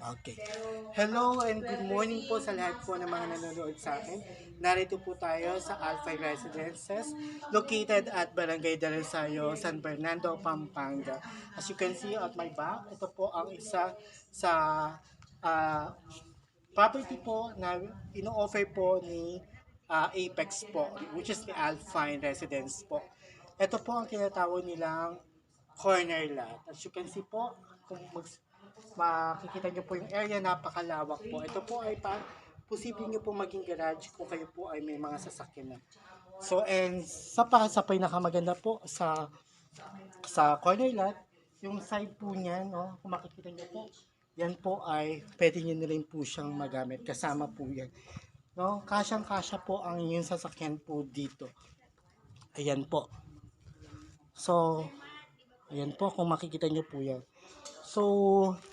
Okay. Hello and good morning po sa lahat po ng mga nanonood sa akin. Narito po tayo sa Alpha Residences located at Barangay del Rosario, San Fernando, Pampanga. As you can see at my back, ito po ang isa sa ah, property po na ino-offer po ni Apex po, which is the Alpine Residence po. Ito po ang tinatawag nilang corner lot. As you can see po, kung makikita nyo po yung area, napakalawak po. Ito po ay posible nyo po maging garage kung kayo po ay may mga sasakyan na. So, and sa pinakamaganda po sa corner lot, yung side po niyan, no, kung makikita nyo po, yan po ay pwede nyo na rin po siyang magamit. Kasama po yan. No, kasyang-kasya po ang inyong sasakyan po dito. Ayan po. So, ayan po kung makikita nyo po yan. So,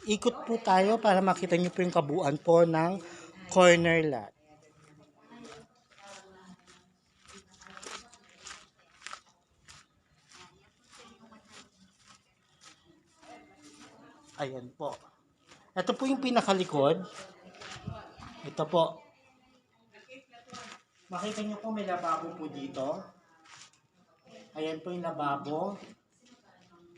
ikot po tayo para makita nyo po yung kabuuan po ng corner lot. Ayan po. Ito po yung pinakalikod. Ito po. Makita nyo po may lababo po dito. Ayan po yung lababo.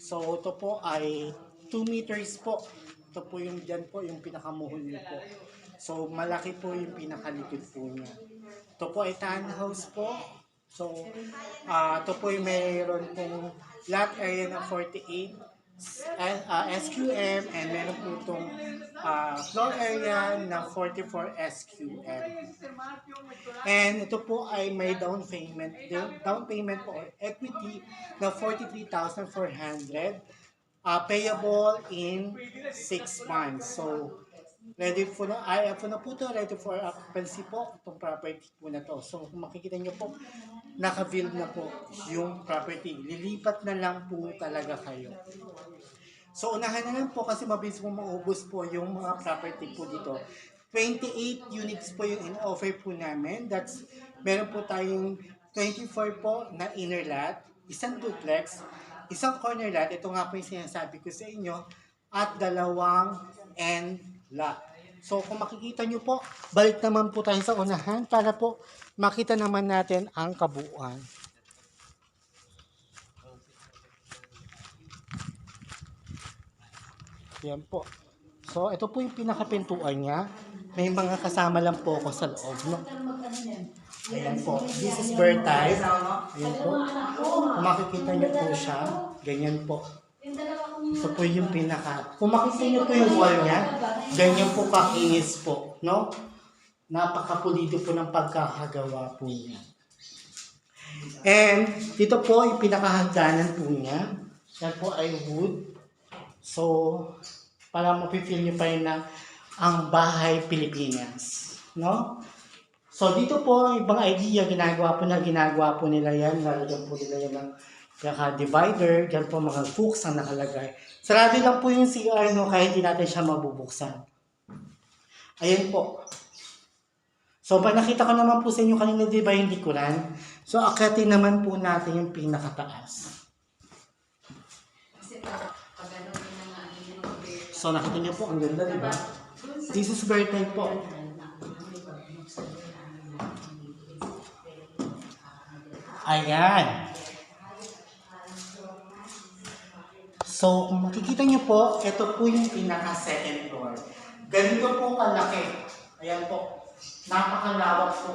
So, ito po ay 2 meters po. Ito po yung dyan po, yung pinakamuhol niyo po. So, malaki po yung pinakalikod po niya. Ito po ay townhouse po. So, ito po yung mayroon pong lot area na 48 SQM and meron po itong floor area na 44 SQM. And ito po ay may down payment po or equity na 43,400 payable in 6 months. So, ready po na po to, ready for occupancy po, itong property po na to. So, kung makikita nyo po, naka-build na po yung property. Lilipat na lang po talaga kayo. So, unahan na lang po kasi mabilis po maubos po yung mga property po dito. 28 units po yung in-offer po namin. Meron po tayong 24 po na inner lot, isang duplex, isang corner lot, ito nga po yung sinasabi ko sa inyo, at 2 end lot. So kung makikita nyo po, balik naman po tayo sa unahan para po makita naman natin ang kabuuan. Yan po. So ito po yung pinakapintuan niya. May mga kasama lang po ako sa loob. No? Ayan po. This is bird type. Ayan po. Kung makikita nyo po siya, ganyan po. Ito po yung pinaka. Kung makikita nyo po yung wall niya, ganyan po kakinis po. No? Napakapulido po ng pagkakagawa po niya. And dito po yung pinakahagdanan po niya. Yan po ay wood. So, para mapifeel nyo pa rin na ang bahay Pilipinas. No? So, dito po, ibang idea, ginagawa po nila yan. Lalagyan po nila yan ng divider. Diyan po mga hooks ang nakalagay. Sarado lang po yung CR, no, kahit hindi natin siya mabubuksan. Ayan po. So, nakita ko naman po sa inyo kanina, di ba, yung likuran? So, akyatin naman po natin yung pinakataas. So, nakita niyo po, ang ganda, di ba? This is birthday po. Ayan. So, kung makikita niyo po, ito po yung pinaka-second floor. Ganito po kalaki. Ayan po. Napakalawak po.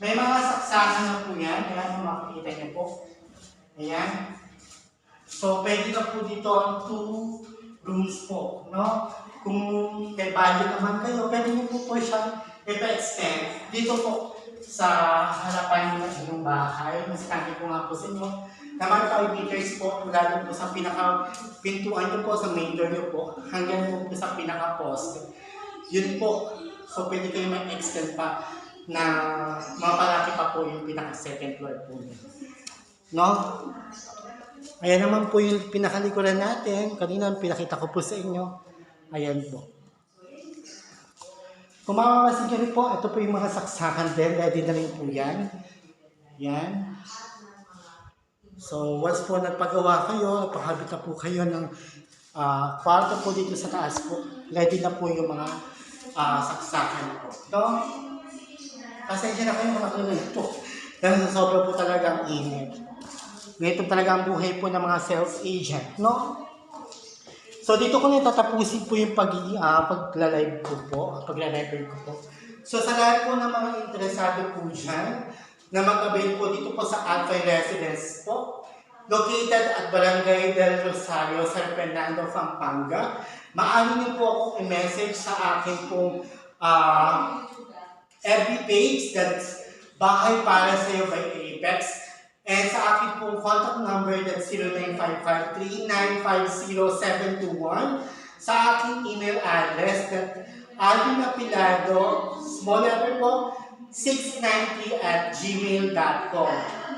May mga saksakan na po yan. Ayan, kung makikita niyo po. Ayan. So, pwede na po dito ang 2 rooms po. No? Kung may budget naman kayo, pwede niyo po siyang ipa-extend. Dito po sa harapan ng inyong bahay. Mas tangi ko nga po sa inyo. Naman 5 meters po, mula po sa pinaka-pintuan nyo po, sa main door nyo po, hanggang po sa pinaka-post. Yun po. So, pwede kayo mag-extend pa na mapalaki pa po yung pinaka-second floor po. No? Ayan naman po yung pinakalikuran natin. Kanina pinakita ko po sa inyo. Ayan po. Kung mamamasin nyo rin po, ito po yung mga saksakan din. Ready na rin po yan. Yan. So, once po nagpagawa kayo, nagpakabit na po kayo ng kwarto po dito sa taas po. Ready na po yung mga saksakan po. No? Pasensya na kayo mga tuloy po. Dahil sobra po talaga ang init. Ganito talaga ang buhay po ng mga sales agent. No? So dito ko na tatapusin po yung pagla-live ko po. Pagla-live ko po. So sa lahat po ng mga interesado po dyan, na mag-avail po dito po sa Alpha Residence po, located at Barangay del Rosario, San Fernando, Pampanga. Maaari niyo po akong i-message sa akin pong FB page, that's Bahay Para Sa'yo by Apex. And sa akin pong contact number, that's 0955-3950-721. Sa aking email address, that alvinapilado, small letter po, 693@gmail.com.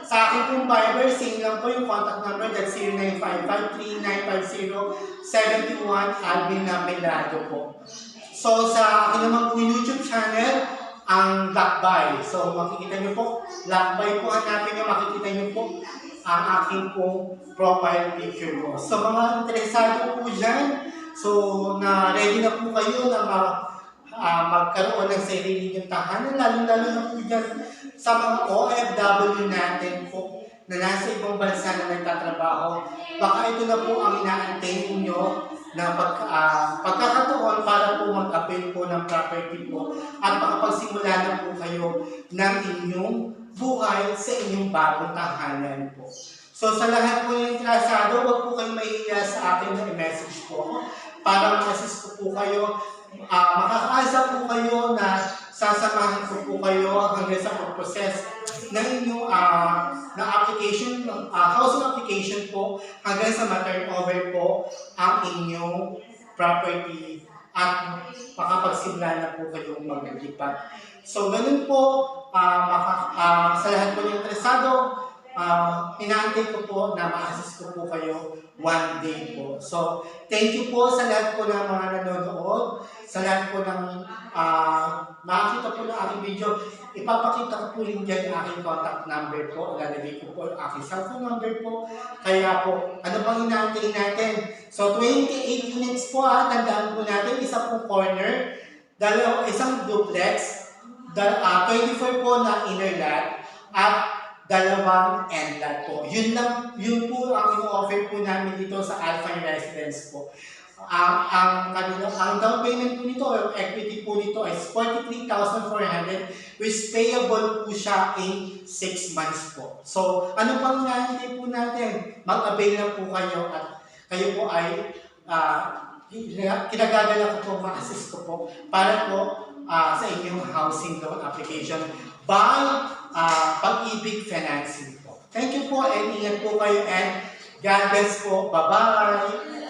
Sa akin pong Viber, same lang po yung contact number, that's 0955-3950-721, Alvin Napilado po. So sa akin naman po YouTube channel, ang Lakbay. So makikita nyo po, Lakbay po hanapin nyo, makikita nyo po ang aking pong profile picture po. So mga interesado po dyan, so na ready na po kayo na magkaroon ng sarili niyong tahanan, lalo-lalo na po dyan sa mga OFW natin po na nasa ibang bansa na nagtatrabaho. Baka ito na po ang inaantay ninyo na pagkakataon para po mag-avail po ng property po at makapagsimula na po kayo ng inyong buhay sa inyong bagong tahanan po. So sa lahat po ng interesado, huwag po kayong mahihiya sa akin na i-message po para ma-assist ko po kayo. Makakaasa po kayo na sasamahan ko po kayo hanggang sa pag-process ng inyong na application, housing application po hanggang sa ma-turnover po ang inyong property at makapagsimula na po kayong maglilipat. So ganun po, sa lahat po ng interesado, inaantay ko po na ma-assist ko po kayo one day po. So, thank you po sa lahat po ng mga nanonood, sa lahat po ng makakita po ng aking video. Ipapakita ko po rin dyan yung aking contact number po. Lalagay ko po yung aking cellphone number po. Kaya po, ano bang inaantay natin? So, 28 units po tandaan po natin, isa po corner, isang duplex, 24 po na inner lot, at dalawang end lot po. Yun po ang ino-offer po namin dito sa Alpha Residence po. Ang down payment po nito, yung equity po nito is 43,400 which payable po siya in 6 months po. So, ano pang hinahintay po natin? Mag-avail na po kayo at kayo po ay kinagagala ko po, ma-assist ko po para po sa inyong housing loan application by Pag-ibig Financing po. Thank you po and ingat po kayo and God bless po. Bye-bye!